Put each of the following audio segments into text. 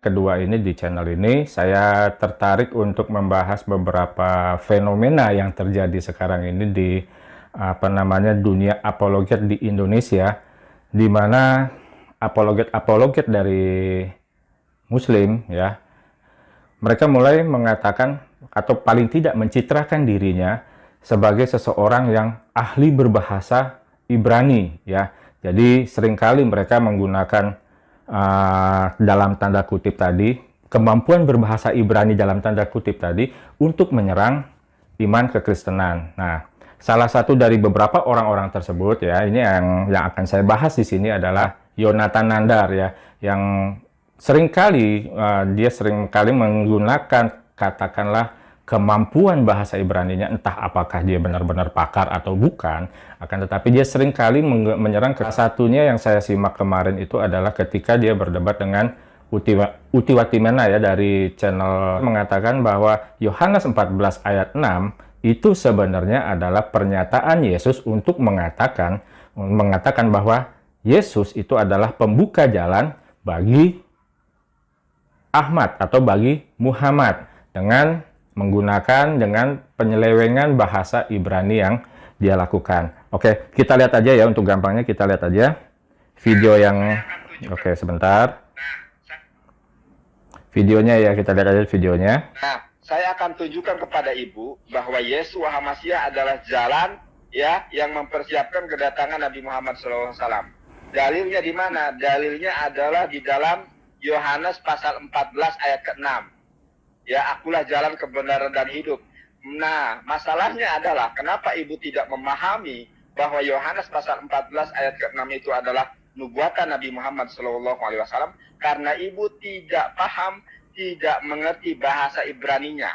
kedua ini di channel ini. Saya tertarik untuk membahas beberapa fenomena yang terjadi sekarang ini di dunia apologet di Indonesia, di mana apologet dari Muslim ya, mereka mulai mengatakan atau paling tidak mencitrakan dirinya sebagai seseorang yang ahli berbahasa Ibrani ya. Jadi seringkali mereka menggunakan dalam tanda kutip tadi, kemampuan berbahasa Ibrani dalam tanda kutip tadi untuk menyerang iman kekristenan. Nah, salah satu dari beberapa orang-orang tersebut ya, ini yang akan saya bahas di sini adalah Yonatan Nandar ya, yang seringkali dia seringkali menggunakan katakanlah kemampuan bahasa Ibraninya, entah apakah dia benar-benar pakar atau bukan, akan tetapi dia seringkali menyerang. Satunya yang saya simak kemarin itu adalah ketika dia berdebat dengan Uti Watimena ya, dari channel, mengatakan bahwa Yohanes 14 ayat 6 itu sebenarnya adalah pernyataan Yesus untuk mengatakan bahwa Yesus itu adalah pembuka jalan bagi Ahmad atau bagi Muhammad dengan menggunakan penyelewengan bahasa Ibrani yang dia lakukan. Oke, kita lihat aja ya, untuk gampangnya kita lihat aja video yang sebentar. Videonya ya, kita lihat aja videonya. Nah, saya akan tunjukkan kepada Ibu bahwa Yeshua HaMasyiah adalah jalan ya yang mempersiapkan kedatangan Nabi Muhammad SAW. Dalilnya di mana? Dalilnya adalah di dalam Yohanes pasal 14 ayat ke-6. Ya, akulah jalan, kebenaran, dan hidup. Nah, masalahnya adalah kenapa Ibu tidak memahami bahwa Yohanes pasal 14 ayat ke-6 itu adalah nubuatan Nabi Muhammad SAW? Karena Ibu tidak paham, tidak mengerti bahasa Ibraninya.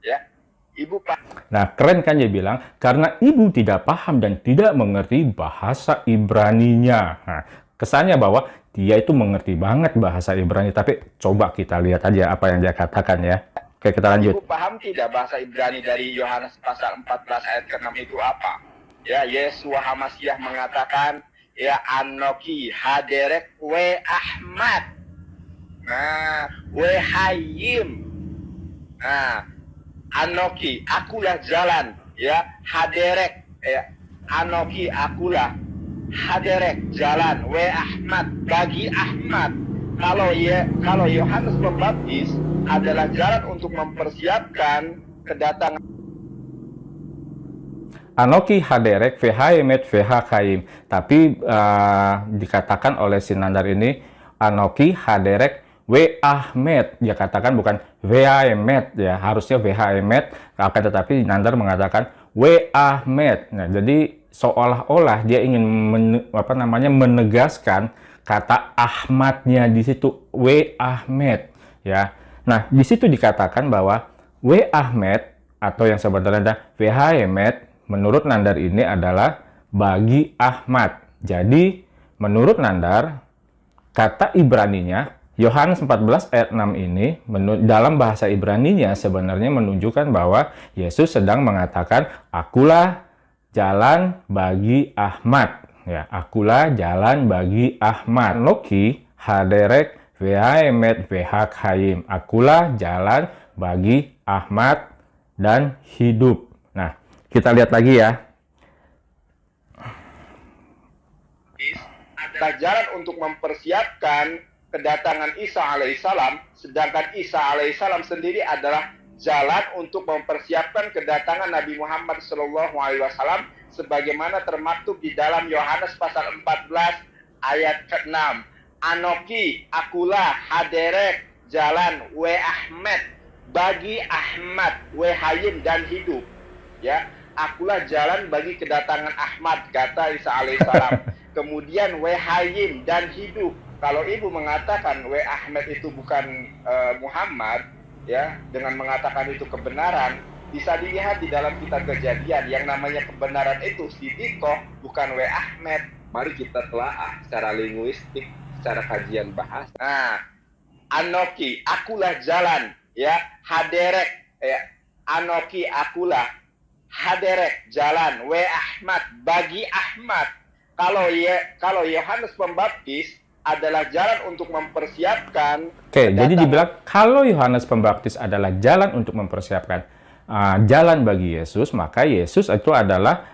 Ya, Ibu paham. Nah, keren kan dia bilang, karena Ibu tidak paham dan tidak mengerti bahasa Ibraninya. Nah, kesannya bahwa dia itu mengerti banget bahasa Ibrani, tapi coba kita lihat aja apa yang dia katakan ya. Oke, kita lanjut. Ibu paham tidak bahasa Ibrani dari Yohanes pasal 14 ayat ke-6 itu apa? Ya, Yeshua HaMasyiah mengatakan, ya, Anoki haderek we Ahmad. Nah, we Hayim. Nah, Anoki, akulah jalan, ya, haderek, ya, Anoki, akulah haderek, jalan, we Ahmad, bagi Ahmad. Kalau Yohanes Pembaptis adalah jalan untuk mempersiapkan kedatangan Anoki haderek vehaemet vehakaim. Tapi dikatakan oleh si Nandar ini Anoki haderek we Ahmed. Dia katakan bukan vehaemet ya, harusnya vehaemet, akan tetapi Nandar mengatakan we Ahmed. Nah, jadi seolah-olah dia ingin menegaskan kata Ahmadnya di situ, we Ahmed ya. Nah, di situ dikatakan bahwa we Ahmed atau yang sebenarnya ada vehaemet, menurut Nandar ini adalah bagi Ahmad. Jadi menurut Nandar, kata Ibraninya Yohanes 14 ayat 6 ini dalam bahasa Ibraninya sebenarnya menunjukkan bahwa Yesus sedang mengatakan, akulah jalan bagi Ahmad ya, akulah jalan bagi Ahmad. Loki haderek vehaemet vehakhaim, akulah jalan bagi Ahmad dan hidup. Nah, kita lihat lagi ya. Ada jalan untuk mempersiapkan kedatangan Isa alaihissalam, sedangkan Isa alaihissalam sendiri adalah jalan untuk mempersiapkan kedatangan Nabi Muhammad SAW, sebagaimana termaktub di dalam Yohanes pasal 14 ayat ke-6. Anoki, akulah haderek, jalan, we Ahmed, bagi Ahmad, we Hayim, dan hidup. Ya, akulah jalan bagi kedatangan Ahmad, kata Isa alaihissalam. Kemudian we Hayim, dan hidup. Kalau Ibu mengatakan we Ahmed itu bukan Muhammad, ya, dengan mengatakan itu kebenaran, bisa dilihat di dalam kitab Kejadian, yang namanya kebenaran itu sidikoh, bukan we Ahmed. Mari kita telaah secara linguistik, secara kajian bahasa. Nah, Anoki, akulah jalan, ya, haderek, ya, Anoki, akulah haderek, jalan, we Ahmad, bagi Ahmad. Kalau Yohanes Pembaptis adalah jalan untuk mempersiapkan Oke, jadi dibilang kalau Yohanes Pembaptis adalah jalan untuk mempersiapkan jalan bagi Yesus, maka Yesus itu adalah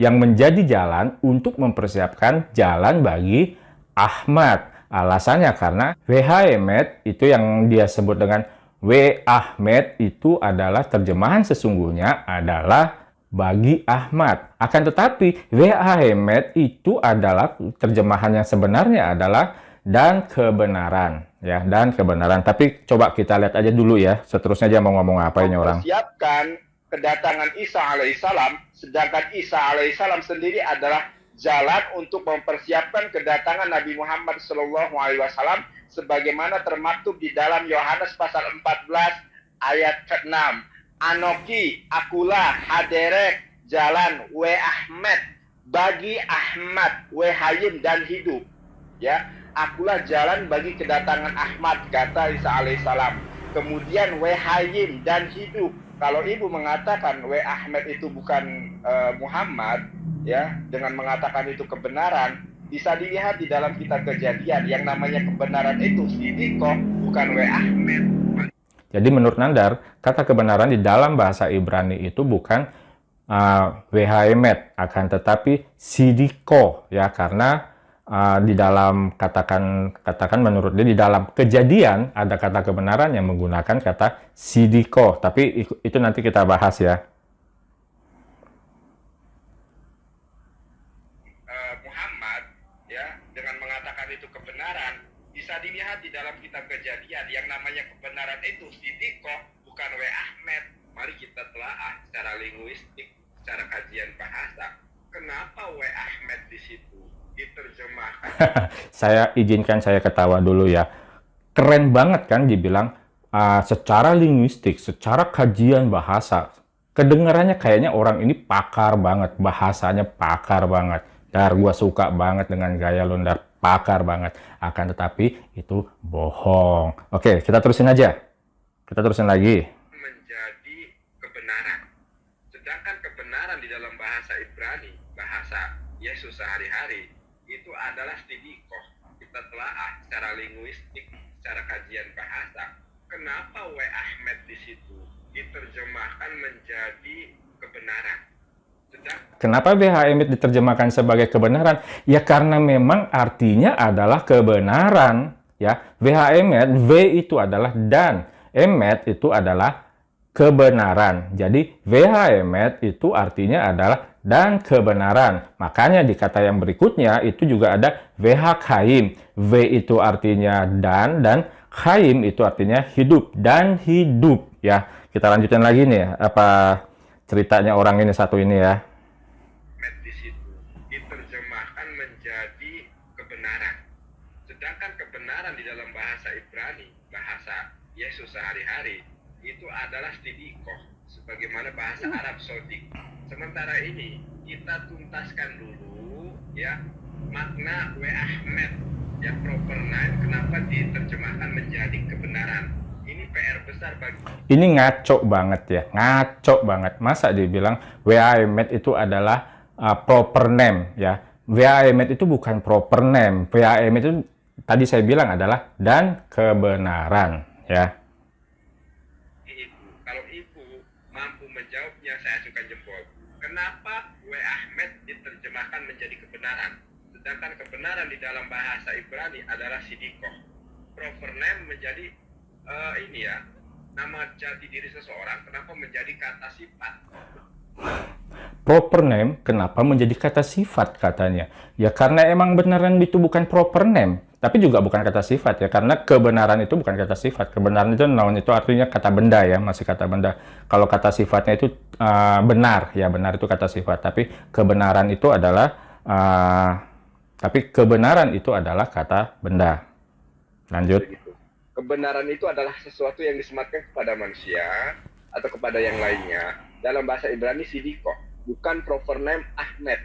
yang menjadi jalan untuk mempersiapkan jalan bagi Ahmad. Alasannya karena W.H. Emmet itu yang dia sebut dengan W. Ahmed itu adalah terjemahan sesungguhnya adalah bagi Ahmad. Akan tetapi W.H. Emmet itu adalah terjemahan yang sebenarnya adalah dan kebenaran, ya, dan kebenaran. Tapi coba kita lihat aja dulu ya, seterusnya dia mau ngomong apa ini orang. Mempersiapkan kedatangan Isa alaihissalam, sedangkan Isa alaihissalam sendiri adalah jalan untuk mempersiapkan kedatangan Nabi Muhammad SAW sebagaimana termaktub di dalam Yohanes pasal 14 ayat ke-6. Anoki, akulah, haderek, jalan, we Ahmed, bagi Ahmad, we hayim dan hidup. Ya, akulah jalan bagi kedatangan Ahmad, kata Isa alaihissalam. Kemudian we hayim dan hidup. Kalau ibu mengatakan we Ahmed itu bukan Muhammad, ya, dengan mengatakan itu kebenaran, bisa dilihat di dalam kitab Kejadian yang namanya kebenaran itu sidikoh, bukan we Ahmed. Jadi menurut Nandar, kata kebenaran di dalam bahasa Ibrani itu bukan Emet, akan tetapi sidiko, ya, karena di dalam katakan menurut dia di dalam Kejadian ada kata kebenaran yang menggunakan kata sidiko, tapi itu nanti kita bahas ya. Muhammad, ya, dengan mengatakan itu kebenaran, bisa dilihat di dalam kitab Kejadian yang namanya kebenaran itu sidiko, bukan we Ahmed. Mari kita telaah secara linguistik, secara kajian bahasa. Kenapa we Ahmed di situ diterjemahkan? Saya ketawa dulu ya. Keren banget kan dibilang secara linguistik, secara kajian bahasa. Kedengarannya kayaknya orang ini pakar banget, bahasanya pakar banget. Dar, gua suka banget dengan gaya Lundar, pakar banget. Akan tetapi itu bohong. Oke, kita terusin aja. Kita terusin lagi. Menjadi kebenaran. Sedangkan kebenaran di dalam bahasa Ibrani, bahasa Yesus sehari-hari, itu adalah sidikoh. Kita telaah secara linguistik, secara kajian bahasa. Kenapa we Ahmed di situ diterjemahkan menjadi kebenaran? Kenapa W.H. diterjemahkan sebagai kebenaran? Ya karena memang artinya adalah kebenaran. Ya, W.H. V itu adalah dan, Emet itu adalah kebenaran. Jadi W.H. itu artinya adalah dan kebenaran. Makanya di kata yang berikutnya itu juga ada W.H. Chaim. V itu artinya dan Chaim itu artinya hidup dan hidup. Ya, kita lanjutin lagi nih apa ceritanya orang ini satu ini ya. Di situ diterjemahkan menjadi kebenaran. Sedangkan kebenaran di dalam bahasa Ibrani, bahasa Yesus sehari-hari, itu adalah sidikoh, sebagaimana bahasa Arab sodik. Sementara ini kita tuntaskan dulu ya makna we Ahmed, ya, proper name, kenapa diterjemahkan menjadi kebenaran. Ini PR besar bagi. Ini ngaco banget ya, ngaco banget. Masa dibilang W.H. itu adalah proper name ya. W.H. itu bukan proper name. W.H. itu tadi saya bilang adalah dan kebenaran ya. Kalau ibu mampu menjawabnya, saya ajukan jempol. Kenapa W. Ahmed diterjemahkan menjadi kebenaran? Sedangkan kebenaran di dalam bahasa Ibrani adalah sidikoh. Proper name menjadi ini ya, nama jati diri seseorang, kenapa menjadi kata sifat? Proper name kenapa menjadi kata sifat katanya? Ya karena emang beneran itu bukan proper name, tapi juga bukan kata sifat ya, karena kebenaran itu bukan kata sifat. Kebenaran itu noun, itu artinya kata benda ya, masih kata benda. Kalau kata sifatnya itu benar, ya benar itu kata sifat, tapi kebenaran itu adalah kata benda. Lanjut. Kebenaran itu adalah sesuatu yang disematkan kepada manusia atau kepada yang lainnya. Dalam bahasa Ibrani sidikoh, bukan proper name Ahmed.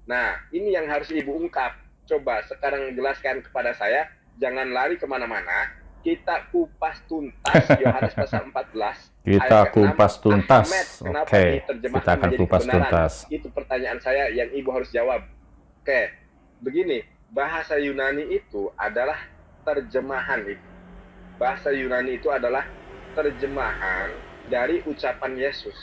Nah, ini yang harus ibu ungkap. Coba sekarang jelaskan kepada saya, jangan lari kemana-mana. Kita kupas tuntas Yohanes pasal 14. Kita kupas tuntas. Oke, kita akan kupas tuntas. Itu pertanyaan saya yang ibu harus jawab. Oke, begini. bahasa Yunani itu adalah terjemahan itu. Bahasa Yunani itu adalah terjemahan dari ucapan Yesus.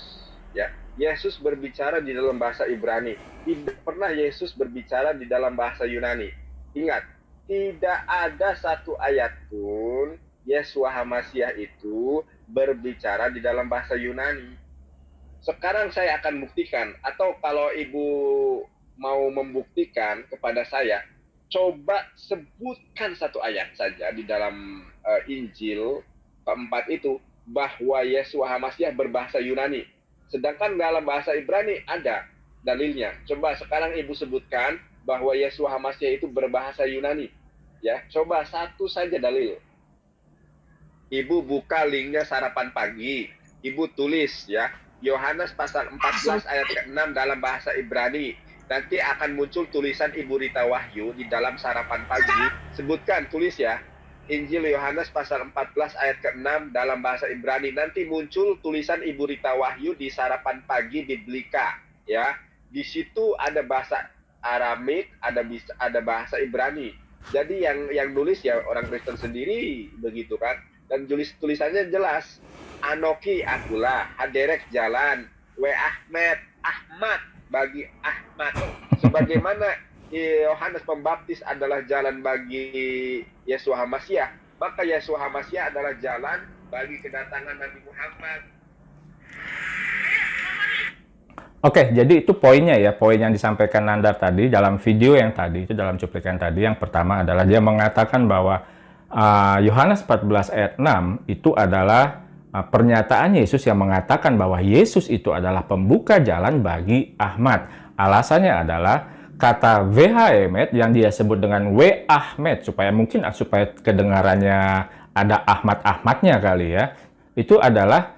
Ya, Yesus berbicara di dalam bahasa Ibrani. Tidak pernah Yesus berbicara di dalam bahasa Yunani. Ingat, tidak ada satu ayat pun Yeshua HaMasyiah itu berbicara di dalam bahasa Yunani. Sekarang saya akan buktikan, atau kalau Ibu mau membuktikan kepada saya, coba sebutkan satu ayat saja di dalam Injil keempat itu bahwa Yeshua HaMasyiah berbahasa Yunani. Sedangkan dalam bahasa Ibrani ada dalilnya. Coba sekarang Ibu sebutkan bahwa Yeshua HaMasyiah itu berbahasa Yunani. Ya, coba satu saja dalil. Ibu buka linknya Sarapan Pagi. Ibu tulis ya, Yohanes pasal 14 ayat ke-6 dalam bahasa Ibrani. Nanti akan muncul tulisan Ibu Rita Wahyu di dalam Sarapan Pagi. Sebutkan, tulis ya. Injil Yohanes pasal 14 ayat ke-6 dalam bahasa Ibrani. Nanti muncul tulisan Ibu Rita Wahyu di Sarapan Pagi Biblika. Ya, di situ ada bahasa Aramik, ada bahasa Ibrani. Jadi yang nulis ya orang Kristen sendiri, begitu kan. Dan tulisannya jelas. Anoki akulah, haderek jalan, we Ahmad bagi Ahmad. Sebagaimana Yohanes Pembaptis adalah jalan bagi Yeshua HaMasyiah, maka Yeshua HaMasyiah adalah jalan bagi kedatangan Nabi Muhammad. Oke, jadi itu poinnya ya, poin yang disampaikan Nandar tadi dalam video yang tadi, itu dalam cuplikan tadi. Yang pertama adalah dia mengatakan bahwa Yohanes 14 ayat 6 itu adalah pernyataan Yesus yang mengatakan bahwa Yesus itu adalah pembuka jalan bagi Ahmad. Alasannya adalah kata VHMet yang dia sebut dengan W Ahmed, supaya kedengarannya ada Ahmad-Ahmadnya kali ya, itu adalah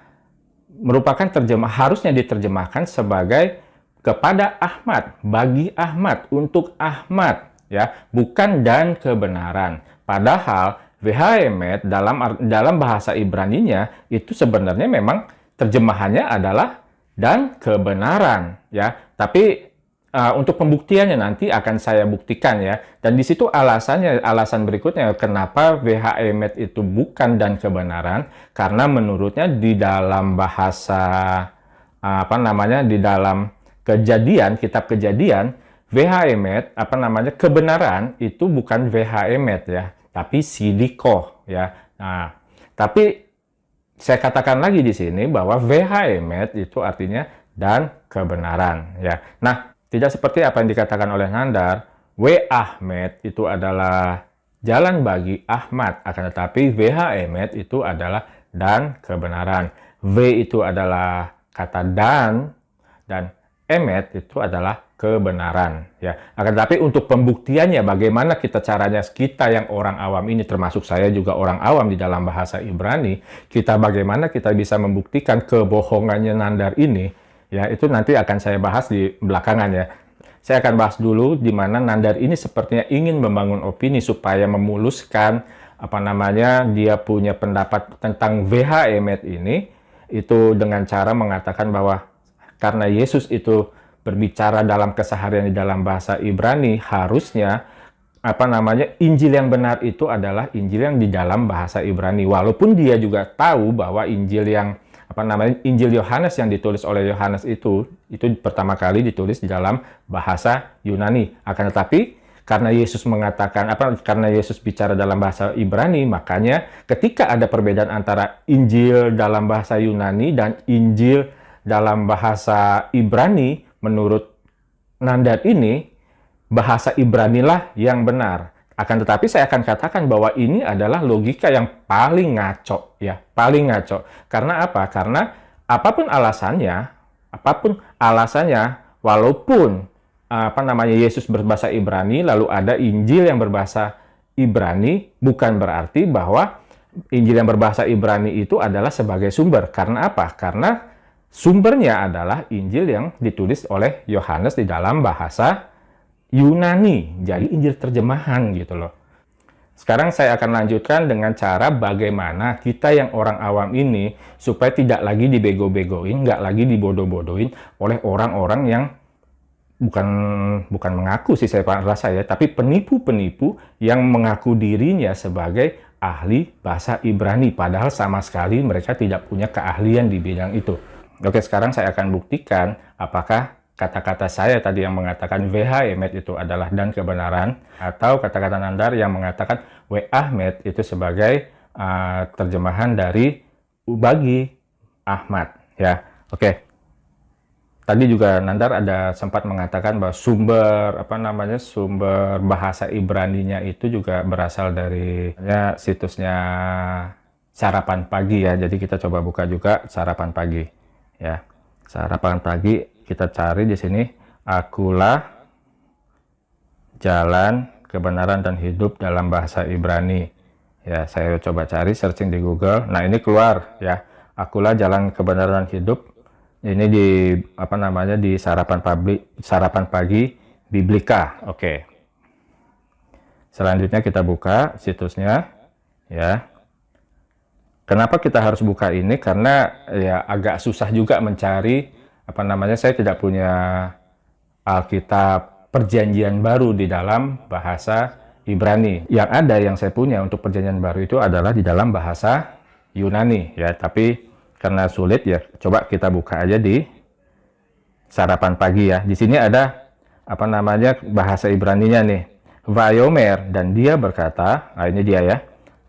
merupakan harusnya diterjemahkan sebagai kepada Ahmad, bagi Ahmad, untuk Ahmad, ya, bukan dan kebenaran. Padahal VHMet dalam bahasa Ibraninya itu sebenarnya memang terjemahannya adalah dan kebenaran, ya. Tapi untuk pembuktiannya nanti akan saya buktikan ya. Dan di situ alasan berikutnya kenapa VHMet itu bukan dan kebenaran, karena menurutnya di dalam bahasa di dalam Kejadian, kitab Kejadian, VHMet kebenaran itu bukan VHMet ya, tapi sidikoh ya. Nah, tapi saya katakan lagi di sini bahwa VHMet itu artinya dan kebenaran ya. Nah, tidak seperti apa yang dikatakan oleh Nandar, W Ahmed itu adalah jalan bagi Ahmad, akan tetapi VHMet itu adalah dan kebenaran. V itu adalah kata dan Emet itu adalah kebenaran. Ya. Akan tetapi untuk pembuktiannya, bagaimana kita yang orang awam ini, termasuk saya juga orang awam di dalam bahasa Ibrani, bagaimana kita bisa membuktikan kebohongannya Nandar ini, ya, itu nanti akan saya bahas di belakangan ya. Saya akan bahas dulu di mana Nandar ini sepertinya ingin membangun opini supaya memuluskan dia punya pendapat tentang VHMet ini, itu dengan cara mengatakan bahwa karena Yesus itu berbicara dalam keseharian di dalam bahasa Ibrani, harusnya Injil yang benar itu adalah Injil yang di dalam bahasa Ibrani. Walaupun dia juga tahu bahwa Injil yang Injil Yohanes yang ditulis oleh Yohanes itu pertama kali ditulis di dalam bahasa Yunani. Akan tetapi karena Yesus karena Yesus bicara dalam bahasa Ibrani, makanya ketika ada perbedaan antara Injil dalam bahasa Yunani dan Injil dalam bahasa Ibrani, menurut Nandar ini bahasa Ibranilah yang benar. Akan tetapi saya akan katakan bahwa ini adalah logika yang paling ngaco, ya, paling ngaco. Karena apa? Karena apapun alasannya, walaupun Yesus berbahasa Ibrani, lalu ada Injil yang berbahasa Ibrani, bukan berarti bahwa Injil yang berbahasa Ibrani itu adalah sebagai sumber. Karena apa? Karena sumbernya adalah Injil yang ditulis oleh Yohanes di dalam bahasa Yunani, jadi Injil terjemahan gitu loh. Sekarang saya akan lanjutkan dengan cara bagaimana kita yang orang awam ini supaya tidak lagi dibego-begoin, nggak lagi dibodoh-bodohin oleh orang-orang yang bukan bukan mengaku sih saya rasa ya, tapi penipu-penipu yang mengaku dirinya sebagai ahli bahasa Ibrani, padahal sama sekali mereka tidak punya keahlian di bidang itu. Oke, sekarang saya akan buktikan apakah kata-kata saya tadi yang mengatakan WH Emet itu adalah dan kebenaran, atau kata-kata Nandar yang mengatakan W Ahmed itu sebagai terjemahan dari bagi Ahmad. Ya, oke. Tadi juga Nandar ada sempat mengatakan bahwa sumber bahasa Ibraninya itu juga berasal dari situsnya Sarapan Pagi ya. Jadi kita coba buka juga Sarapan Pagi ya. Sarapan Pagi kita cari di sini, akulah jalan kebenaran dan hidup dalam bahasa Ibrani. Ya, saya coba cari searching di Google. Nah, ini keluar ya. Akulah jalan kebenaran dan hidup. Ini di di Sarapan Pagi Biblika. Oke. Selanjutnya kita buka situsnya ya. Kenapa kita harus buka ini? Karena ya agak susah juga mencari saya tidak punya Alkitab Perjanjian Baru di dalam bahasa Ibrani. Yang ada yang saya punya untuk Perjanjian Baru itu adalah di dalam bahasa Yunani ya, tapi karena sulit ya, coba kita buka aja di Sarapan Pagi ya. Di sini ada bahasa Ibraninya nih. Vayomer, dan dia berkata, nah ini dia ya.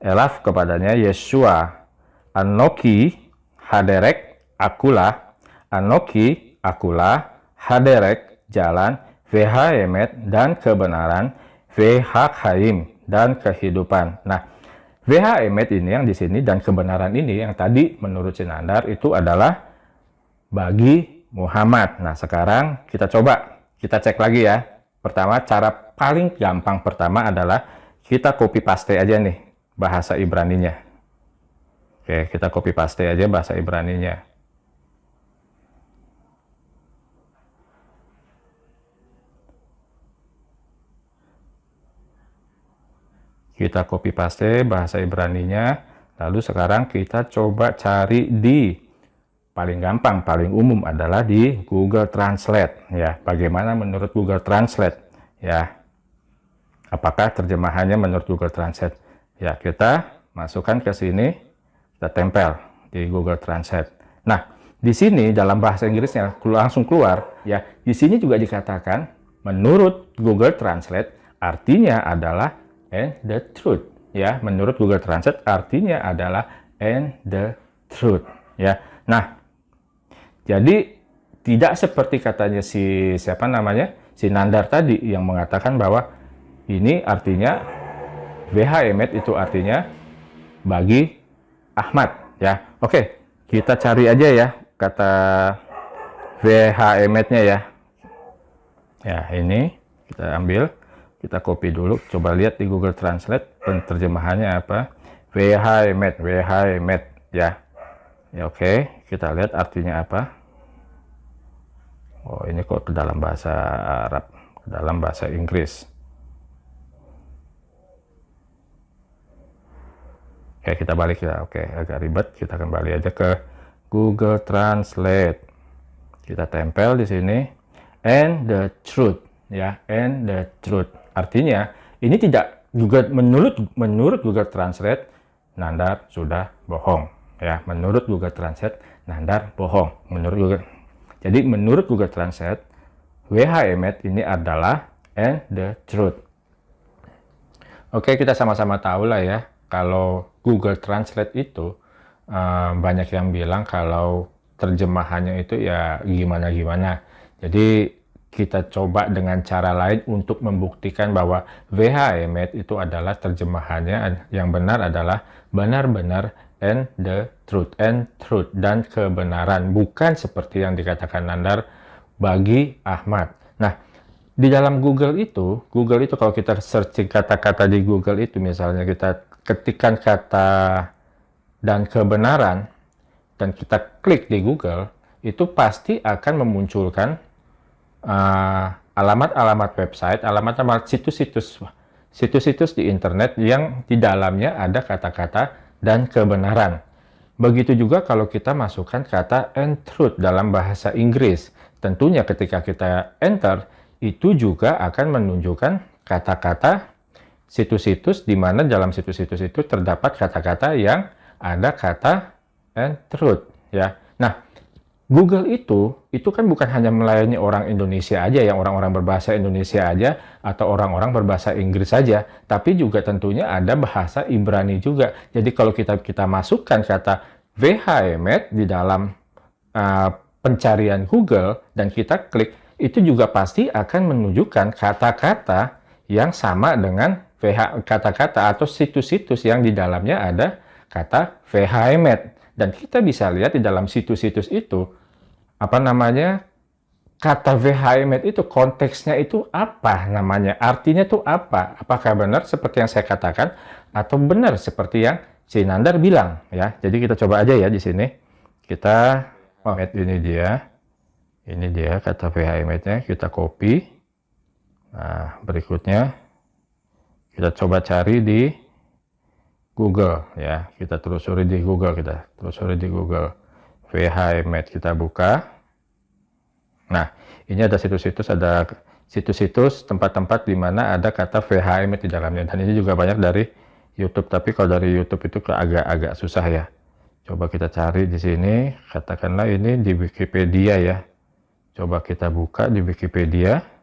Elaf kepadanya Yeshua, Anoki haderek akulah, Anoki akulah haderek jalan VH Emet dan kebenaran, VH Haim dan kehidupan. Nah, VH Emet ini yang di sini dan kebenaran ini yang tadi menurut Sinandar itu adalah bagi Muhammad. Nah, sekarang kita cek lagi ya. Pertama, cara paling gampang pertama adalah kita copy paste aja nih bahasa Ibraninya. Oke, kita copy paste aja bahasa Ibraninya. Kita copy paste bahasa Ibraninya, lalu sekarang kita coba cari di paling gampang, paling umum adalah di Google Translate ya. Bagaimana menurut Google Translate ya? Apakah terjemahannya menurut Google Translate? Ya, kita masukkan ke sini, kita tempel di Google Translate. Nah, di sini dalam bahasa Inggrisnya langsung keluar ya. Di sini juga dikatakan menurut Google Translate artinya adalah and the truth ya. Menurut Google Translate artinya adalah and the truth ya. Nah, jadi tidak seperti katanya si Nandar tadi yang mengatakan bahwa ini artinya VH Emet itu artinya bagi Ahmad ya. Oke, kita cari aja ya kata VH Emetnya ya. Ya, ini kita ambil, kita copy dulu, coba lihat di Google Translate penerjemahannya apa. VH Emet ya. Ya, oke, kita lihat artinya apa. Oh, ini kok ke dalam bahasa Arab, ke dalam bahasa Inggris. Oke, kita balik ya. Oke, agak ribet, kita kembali aja ke Google Translate. Kita tempel di sini and the truth ya, and the truth. Artinya ini tidak juga menurut Google Translate Nandar sudah bohong ya. Menurut Google Translate Nandar bohong menurut Google. Jadi menurut Google Translate WH Emet ini adalah and the truth. Oke, kita sama-sama tahu lah ya, kalau Google Translate itu banyak yang bilang kalau terjemahannya itu ya gimana-gimana. Jadi kita coba dengan cara lain untuk membuktikan bahwa VH Emet itu adalah terjemahannya yang benar adalah benar-benar and the truth, dan kebenaran, bukan seperti yang dikatakan Nandar bagi Ahmad. Nah, di dalam Google itu kalau kita searching kata-kata di Google itu, misalnya kita ketikkan kata dan kebenaran dan kita klik di Google, itu pasti akan memunculkan alamat-alamat website, alamat-alamat situs-situs di internet yang di dalamnya ada kata-kata dan kebenaran. Begitu juga kalau kita masukkan kata and truth dalam bahasa Inggris. Tentunya ketika kita enter, itu juga akan menunjukkan kata-kata situs-situs di mana dalam situs-situs itu terdapat kata-kata yang ada kata and truth ya. Nah, Google itu kan bukan hanya melayani orang Indonesia aja, yang orang-orang berbahasa Indonesia aja atau orang-orang berbahasa Inggris saja, tapi juga tentunya ada bahasa Ibrani juga. Jadi kalau kita masukkan kata VHMet di dalam pencarian Google dan kita klik, itu juga pasti akan menunjukkan kata-kata yang sama dengan kata-kata atau situs-situs yang di dalamnya ada kata VHMet. Dan kita bisa lihat di dalam situs-situs itu, kata VHMet itu konteksnya itu apa namanya, artinya itu apa, apakah benar seperti yang saya katakan atau benar seperti yang si Nandar bilang ya. Jadi kita coba aja ya di sini. Kita ini dia kata VHMet-nya, kita copy. Nah, berikutnya kita coba cari di Google ya, kita telusuri di Google, VHMet, kita buka. Nah, ini ada situs-situs tempat-tempat di mana ada kata VHMet di dalamnya, dan ini juga banyak dari YouTube, tapi kalau dari YouTube itu agak susah ya. Coba kita cari di sini, katakanlah ini di Wikipedia ya. Coba kita buka di Wikipedia.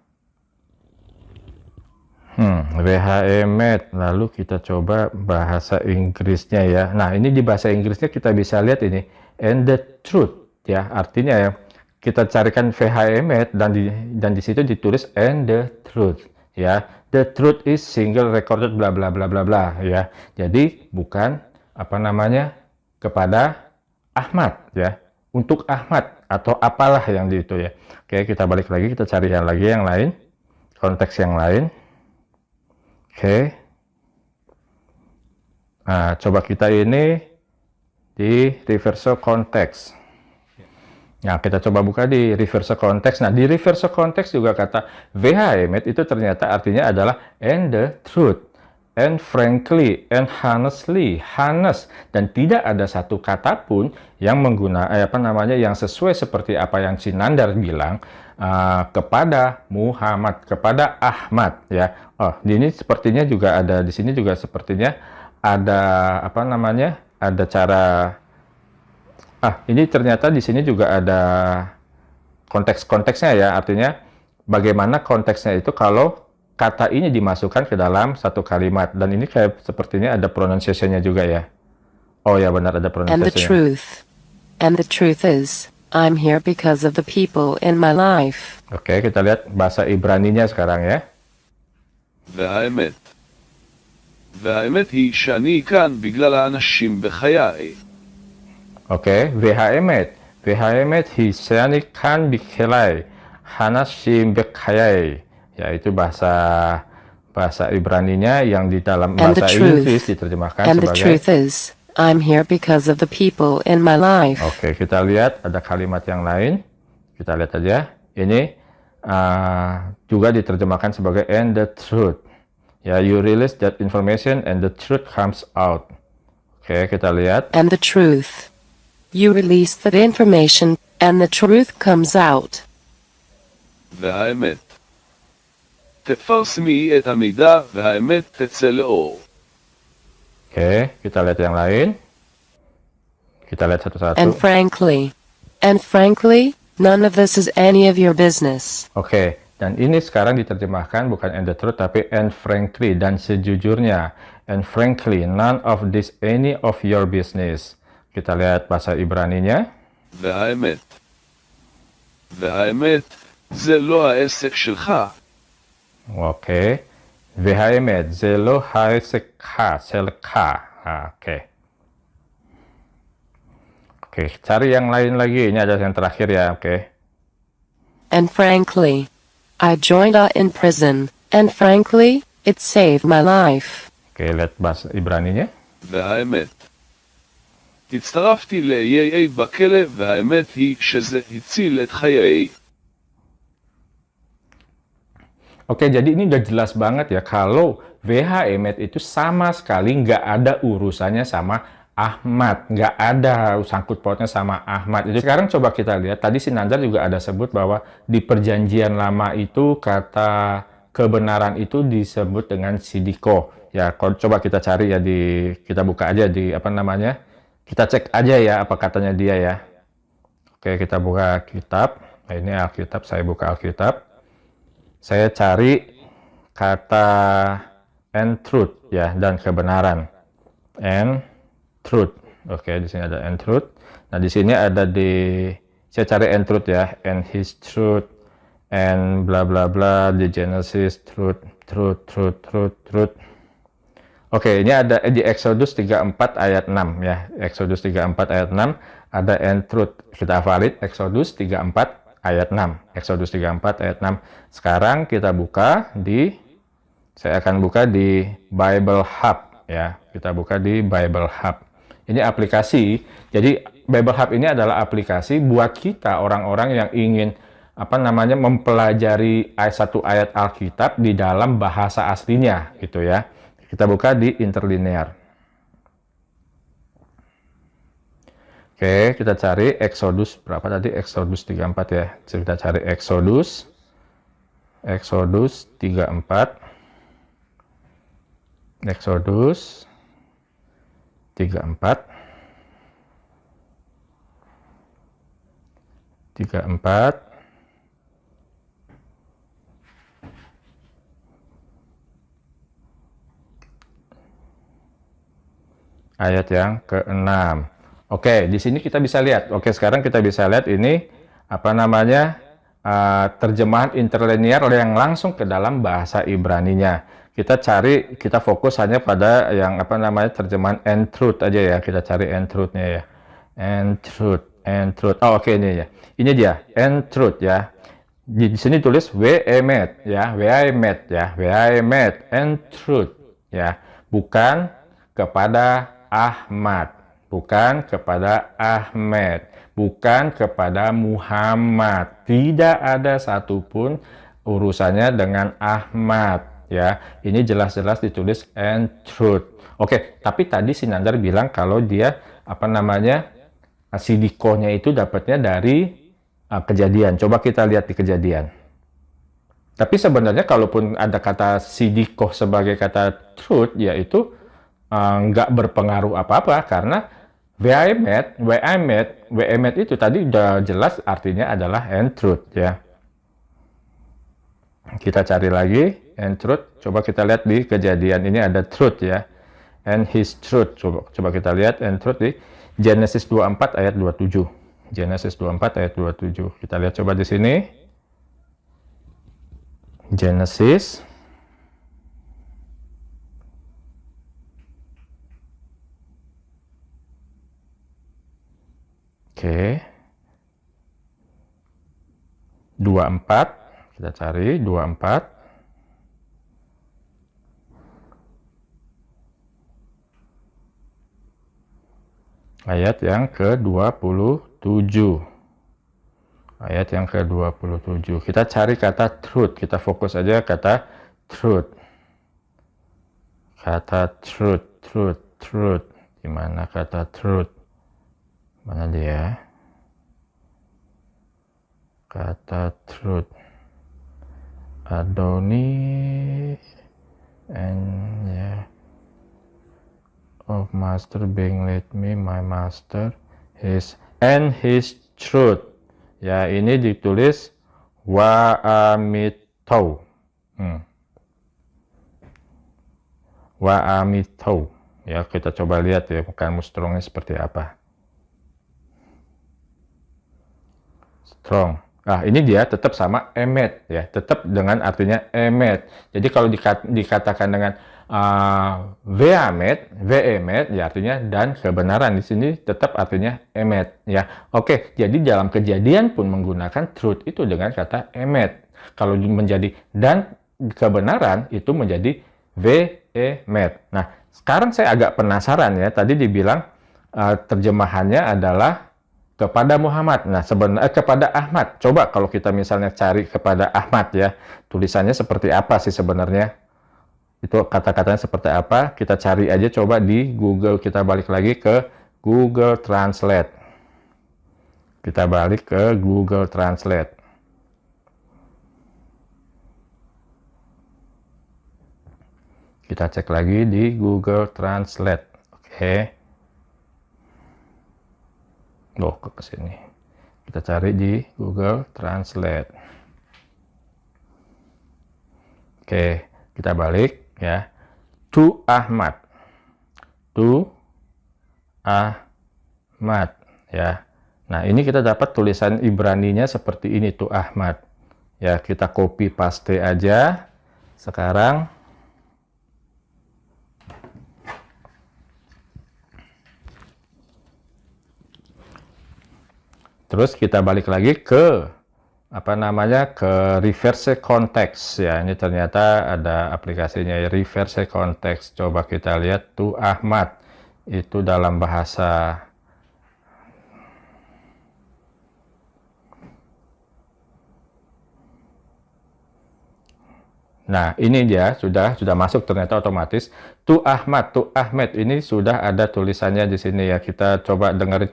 VHMet, lalu kita coba bahasa Inggrisnya ya. Nah, ini di bahasa Inggrisnya kita bisa lihat ini, and the truth ya, artinya ya, kita carikan VHMet dan di situ ditulis and the truth ya. The truth is single recorded bla bla bla bla bla ya. Jadi bukan kepada Ahmad ya, untuk Ahmad atau apalah yang di itu ya. Oke, kita balik lagi, kita cari yang lain, konteks yang lain. Oke, nah coba kita ini di reversal context. Nah, kita coba buka di reversal context. Nah, di reversal context juga kata VHMet itu ternyata artinya adalah and the truth, and frankly, and honestly, honest, dan tidak ada satu kata pun yang yang sesuai seperti apa yang si Nandar bilang kepada Muhammad, kepada Ahmad ya. Oh, ini sepertinya juga ada di sini juga sepertinya ada ada cara ini ternyata di sini juga ada konteks-konteksnya ya, artinya bagaimana konteksnya itu kalau kata ini dimasukkan ke dalam satu kalimat, dan ini kayak sepertinya ada pronunciation-nya juga ya. Oh ya, benar, ada pronunciation-nya. And the truth is, I'm here because of the people in my life. Oke, kita lihat bahasa Ibraninya sekarang ya. והאמת היא שאני כאן בגלל האנשים בחיי. Oke, VHMet היא שאני כאן בגלל האנשים בחיי. Yaitu bahasa Ibraninya yang di dalam bahasa Inggris diterjemahkan sebagai, and the truth is, I'm here because of the people in my life. Oke, kita lihat ada kalimat yang lain. Kita lihat aja. Ini juga diterjemahkan sebagai and the truth. Ya, you release that information and the truth comes out. Oke, kita lihat. And the truth. You release that information and the truth comes out. והאמת. תפרסמי את המידע והאמת תצא לאור. Oke, kita lihat yang lain. Kita lihat satu-satu. And frankly, none of this is any of your business. Oke, dan ini sekarang diterjemahkan bukan and the truth tapi and frankly, dan sejujurnya. And frankly, none of this any of your business. Kita lihat bahasa Ibraninya. והאמת. זה לא העסק שלך. Oke. VHMet, זה לא העסק שלך. Oke. Oke, cari yang lain lagi. Ini ada yang terakhir ya, oke. And frankly, I joined in prison, and frankly, it saved my life. Oke, lihat bahasa Ibraninya. והאמת. הצטרפתי ל-EAA בכלא, והאמת היא שזה הציל את חיי. Oke, jadi ini udah jelas banget ya kalau VHMet itu sama sekali nggak ada urusannya sama Ahmad, nggak ada sangkut pautnya sama Ahmad. Itu sekarang coba kita lihat, tadi si Nandar juga ada sebut bahwa di perjanjian lama itu kata kebenaran itu disebut dengan sidiko. Ya, kalau coba kita cari ya kita buka aja di apa namanya, kita cek aja ya apa katanya dia ya. Oke, kita buka kitab. Nah, ini Alkitab, saya buka Alkitab. Saya cari kata and truth ya, dan kebenaran. And truth. Oke, di sini ada and truth. Nah, di sini ada saya cari and truth ya, and his truth, and bla bla bla, di Genesis truth. Oke, ini ada di Exodus 34 ayat 6 ya. Exodus 34 ayat 6 ada and truth. Kita hafalin Exodus 34 ayat 6. Exodus 34 ayat 6. Sekarang kita saya akan buka di Bible Hub ya. Kita buka di Bible Hub. Ini aplikasi, jadi Bible Hub ini adalah aplikasi buat kita orang-orang yang ingin mempelajari satu ayat Alkitab di dalam bahasa aslinya gitu ya. Kita buka di interlinear. Oke, kita cari Exodus berapa tadi? Exodus 34 ya. Kita cari Exodus 34. Exodus 34 ayat yang ke-6. Oke, di sini kita bisa lihat. Oke, sekarang kita bisa lihat ini terjemahan interlinear yang langsung ke dalam bahasa Ibraninya. Kita fokus hanya pada yang terjemahan and truth aja ya. Kita cari and truth-nya ya. And truth. Oh, oke, ini ya. Ini dia, and truth ya. Di sini tulis we-emet ya, we-emet and truth ya. Bukan kepada Ahmad, bukan kepada Ahmed, bukan kepada Muhammad. Tidak ada satupun urusannya dengan Ahmad ya. Ini jelas-jelas ditulis and truth. Oke, tapi tadi si Nandar bilang kalau dia sidikohnya itu dapatnya dari Kejadian. Coba kita lihat di Kejadian. Tapi sebenarnya kalaupun ada kata sidikoh sebagai kata truth, yaitu nggak berpengaruh apa-apa karena we'emet itu tadi udah jelas artinya adalah and truth ya. Kita cari lagi and truth. Coba kita lihat di Kejadian ini ada truth ya. And his truth. Coba kita lihat and truth di Genesis 24 ayat 27. Genesis 24 ayat 27. Kita lihat coba di sini. Genesis Oke. 24. Kita cari 24. Ayat yang ke-27. Ayat yang ke-27. Kita cari kata truth. Kita fokus aja kata truth. Kata truth. Di mana kata truth? Mana dia? Kata truth. Adoni and ya. Of master being let me, my master, his truth. Ya, ini ditulis wa'amitau. Wa'amitau. Ya, kita coba lihat ya, kamus strongnya seperti apa. Strong. Nah, ini dia tetap sama emet ya, tetap dengan artinya emet. Jadi kalau dikatakan dengan ve'emet ya artinya dan kebenaran, di sini tetap artinya emet ya. Oke, jadi dalam Kejadian pun menggunakan truth itu dengan kata emet. Kalau menjadi dan kebenaran itu menjadi ve'emet. Nah, sekarang saya agak penasaran ya. Tadi dibilang terjemahannya adalah kepada Muhammad. Nah, sebenarnya kepada Ahmad. Coba kalau kita misalnya cari kepada Ahmad ya, tulisannya seperti apa sih sebenarnya? Itu kata-katanya seperti apa? Kita cari aja coba di Google. Kita balik lagi ke Google Translate. Kita balik ke Google Translate. Kita cek lagi di Google Translate. Oke. Loh, ke sini. Kita cari di Google Translate. Oke, kita balik ya. Tu Ahmad. Tu Ahmad ya. Nah, ini kita dapat tulisan Ibraninya seperti ini, Tu Ahmad. Ya, kita copy paste aja. Sekarang terus kita balik lagi ke ke reverse context ya. Ini ternyata ada aplikasinya ya, reverse context. Coba kita lihat Tu Ahmad itu dalam bahasa Nah, ini dia sudah masuk ternyata otomatis. Tu Ahmad, Tu Ahmed ini sudah ada tulisannya di sini ya. Kita coba dengerin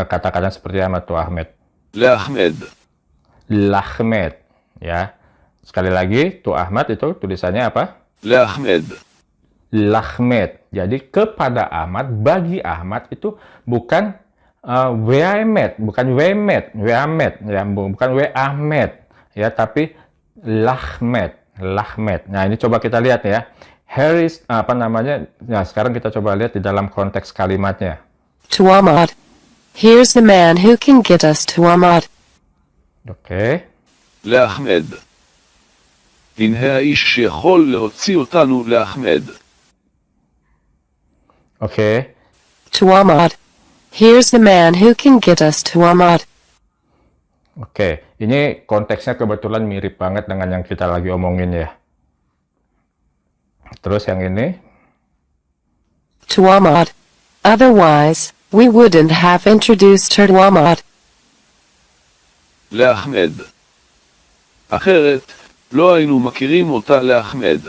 kata-kata seperti apa Tu Ahmed. Lahmed. Lahmed ya. Sekali lagi Tu Ahmad itu tulisannya apa? Lahmed. Lahmed. Jadi kepada Ahmad, bagi Ahmad itu bukan Weahmed, bukan Wemed, ya, bukan Weahmed ya, tapi Lahmed. Lahmed. Nah, ini coba kita lihat ya. Harris Nah, sekarang kita coba lihat di dalam konteks kalimatnya. To Ahmad. Here's the man who can get us to Ahmad. Oke. לאחמד. הנה האיש שיכול להוציא אותנו לאחמד. Oke. To Ahmad. Here's the man who can get us to Ahmad. Oke, ini konteksnya kebetulan mirip banget dengan yang kita lagi omongin ya. Terus yang ini. To Ahmad. Otherwise, we wouldn't have introduced her to Ahmad. לאחמד. אחרת, לא היינו מכירים אותה לאחמד.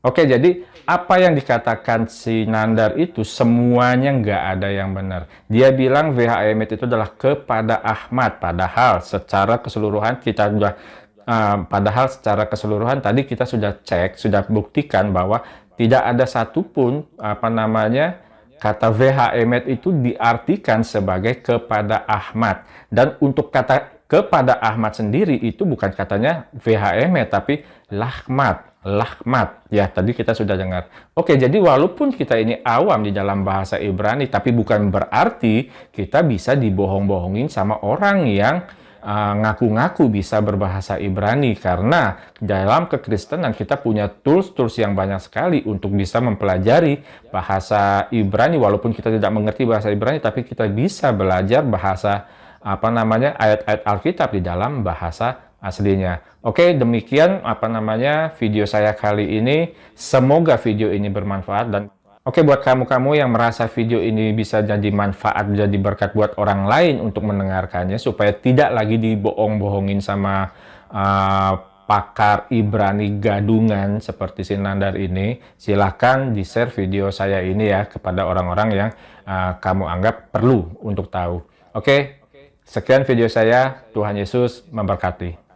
Oke, jadi apa yang dikatakan si Nandar itu semuanya nggak ada yang benar. Dia bilang WHMed itu adalah kepada Ahmad, padahal secara keseluruhan tadi kita sudah cek, sudah buktikan bahwa tidak ada satupun kata WHMed itu diartikan sebagai kepada Ahmad. Dan untuk kata kepada Ahmad sendiri itu bukan katanya WHMed tapi Lahmat ya, tadi kita sudah dengar. Oke, jadi walaupun kita ini awam di dalam bahasa Ibrani, tapi bukan berarti kita bisa dibohong-bohongin sama orang yang ngaku-ngaku bisa berbahasa Ibrani, karena dalam kekristenan kita punya tools yang banyak sekali untuk bisa mempelajari bahasa Ibrani. Walaupun kita tidak mengerti bahasa Ibrani, tapi kita bisa belajar bahasa ayat-ayat Alkitab di dalam bahasa aslinya. Oke, demikian video saya kali ini. Semoga video ini bermanfaat. Dan oke, buat kamu-kamu yang merasa video ini bisa jadi manfaat, jadi berkat buat orang lain untuk mendengarkannya, supaya tidak lagi dibohong-bohongin sama pakar Ibrani gadungan seperti si Nandar ini, silahkan di-share video saya ini ya kepada orang-orang yang kamu anggap perlu untuk tahu. Oke, sekian video saya. Tuhan Yesus memberkati.